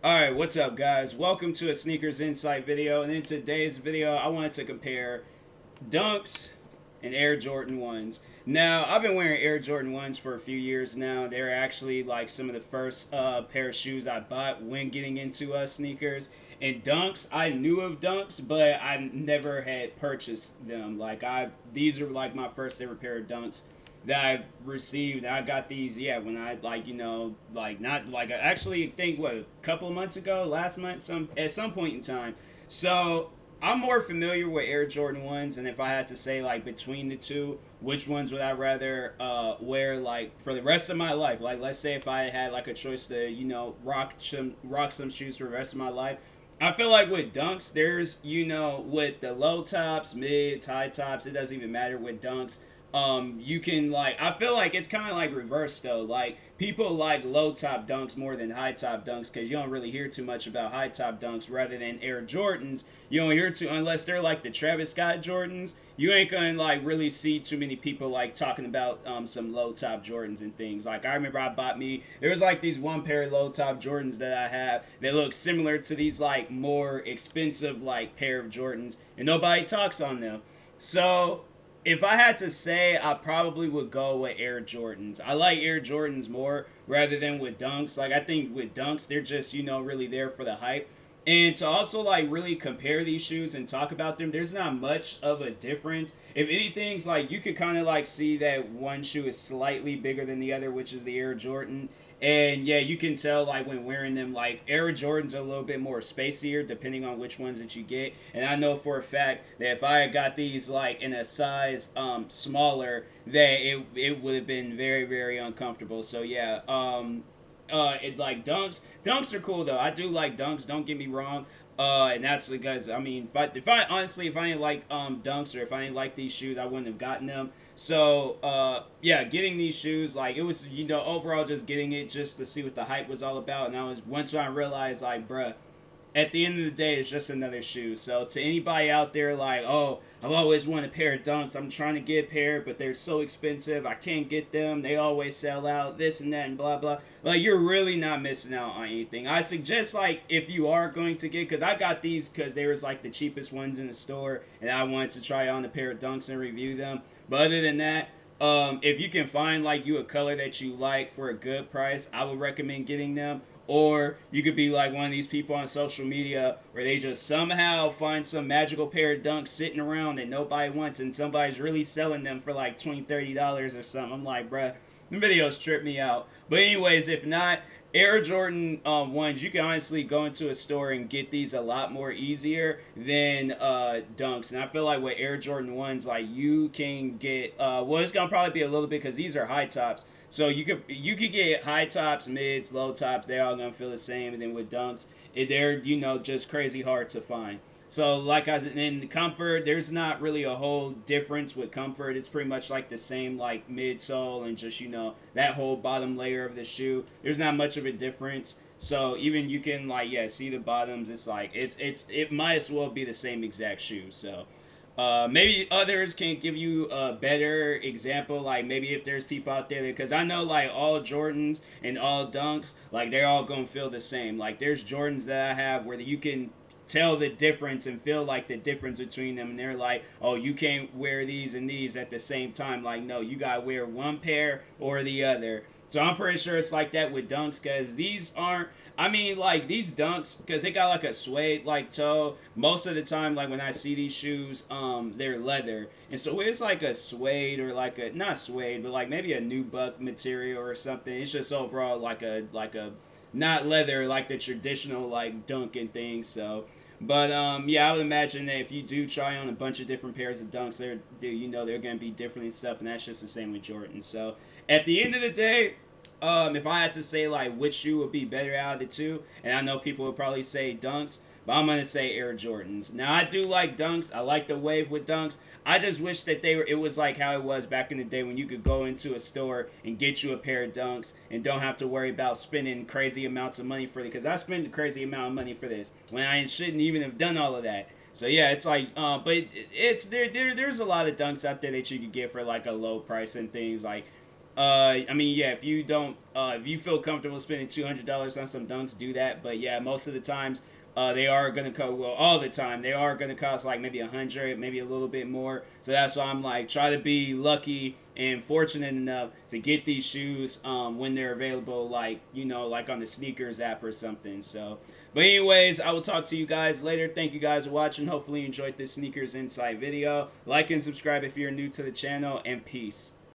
Alright, what's up guys? Welcome to a Sneakers Insight video, and in today's video I wanted to compare Dunks and Air Jordan 1s. Now, I've been wearing Air Jordan 1s for a few years now. They're actually like some of the first pair of shoes I bought when getting into sneakers. And Dunks, I knew of Dunks, but I never had purchased them. These are like my first ever pair of Dunks that I received. I got these, yeah, when I not like I actually think what, a couple of months ago, last month, at some point in time. So I'm more familiar with Air Jordan 1s, and if I had to say like between the two, which ones would I rather wear like for the rest of my life? Like, let's say if I had like a choice to rock some shoes for the rest of my life. I feel like with Dunks, there's, with the low tops, mids, high tops, it doesn't even matter with Dunks. You can like, I feel like it's kind of like reverse though. Like, people like low top Dunks more than high top Dunks because you don't really hear too much about high top Dunks. Rather than Air Jordans, you don't hear too, unless they're like the Travis Scott Jordans. You ain't gonna like really see too many people like talking about some low top Jordans and things. Like, I remember there was like these one pair of low top Jordans that I have that look similar to these like more expensive like pair of Jordans, and nobody talks on them. So if I had to say, I probably would go with Air Jordans. I like Air Jordans more rather than with Dunks. Like, I think with Dunks, they're just, really there for the hype. And to also like really compare these shoes and talk about them, there's not much of a difference. If anything's like, you could kind of like see that one shoe is slightly bigger than the other, which is the Air Jordan. And yeah, you can tell like when wearing them, like Air Jordans are a little bit more spacier depending on which ones that you get. And I know for a fact that if I had got these like in a size smaller, that it would have been very very uncomfortable. So yeah, it like dunks are cool though. I do like Dunks. Don't get me wrong. And that's because I mean, if I honestly, if I didn't like Dunks, or if I didn't like these shoes, I wouldn't have gotten them. So yeah, getting these shoes, like, it was, overall just getting it just to see what the hype was all about. And I was, once I realized, like, bruh, at the end of the day, it's just another shoe. So to anybody out there like, oh, I've always wanted a pair of Dunks. I'm trying to get a pair, but they're so expensive. I can't get them. They always sell out. This and that and blah blah. Like, you're really not missing out on anything. I suggest, like, if you are going to get, because I got these because they was like the cheapest ones in the store, and I wanted to try on a pair of Dunks and review them. But other than that, if you can find like you a color that you like for a good price, I would recommend getting them. Or you could be like one of these people on social media where they just somehow find some magical pair of Dunks sitting around that nobody wants, and somebody's really selling them for like $20, $30 or something. I'm like, bruh, the videos trip me out. But anyways, if not, Air Jordan 1s, you can honestly go into a store and get these a lot more easier than Dunks. And I feel like with Air Jordan 1s, like, you can get, well, it's going to probably be a little bit because these are high tops. So you could get high tops, mids, low tops. They're all gonna feel the same. And then with Dunks, they're, just crazy hard to find. So like I said, in comfort, there's not really a whole difference with comfort. It's pretty much like the same like midsole and just, that whole bottom layer of the shoe. There's not much of a difference. So even you can like, yeah, see the bottoms. It's like it might as well be the same exact shoe. So maybe others can give you a better example. Like, maybe if there's people out there, because I know like all Jordans and all Dunks, like, they're all gonna feel the same. Like, there's Jordans that I have where you can tell the difference and feel like the difference between them, and they're like, oh, you can't wear these and these at the same time. Like, no, you gotta wear one pair or the other. So I'm pretty sure it's like that with Dunks, because these aren't, I mean, like, these Dunks, because they got like a suede like toe. Most of the time, like, when I see these shoes, they're leather, and so it's like a suede, or like a, not suede, but like maybe a nubuck material or something. It's just overall like a not leather like the traditional like Dunk and things. So, but yeah, I would imagine that if you do try on a bunch of different pairs of Dunks, they're gonna be different and stuff, and that's just the same with Jordan. So at the end of the day, if I had to say like which shoe would be better out of the two, and I know people would probably say Dunks, but I'm gonna say Air Jordans. Now, I do like Dunks. I like the wave with Dunks. I just wish that it was like how it was back in the day when you could go into a store and get you a pair of Dunks and don't have to worry about spending crazy amounts of money for it. Because I spent a crazy amount of money for this when I shouldn't even have done all of that. So yeah, it's like, but it's there's a lot of Dunks out there that you could get for like a low price and things like. I mean, yeah, if you don't, if you feel comfortable spending $200 on some dunks, do that. But yeah, most of the times, they are gonna cost. Well, all the time, they are gonna cost like maybe 100, maybe a little bit more. So that's why I'm like, try to be lucky and fortunate enough to get these shoes when they're available, like like on the sneakers app or something. So, but anyways, I will talk to you guys later. Thank you guys for watching. Hopefully you enjoyed this sneakers insight video. Like and subscribe if you're new to the channel, and peace.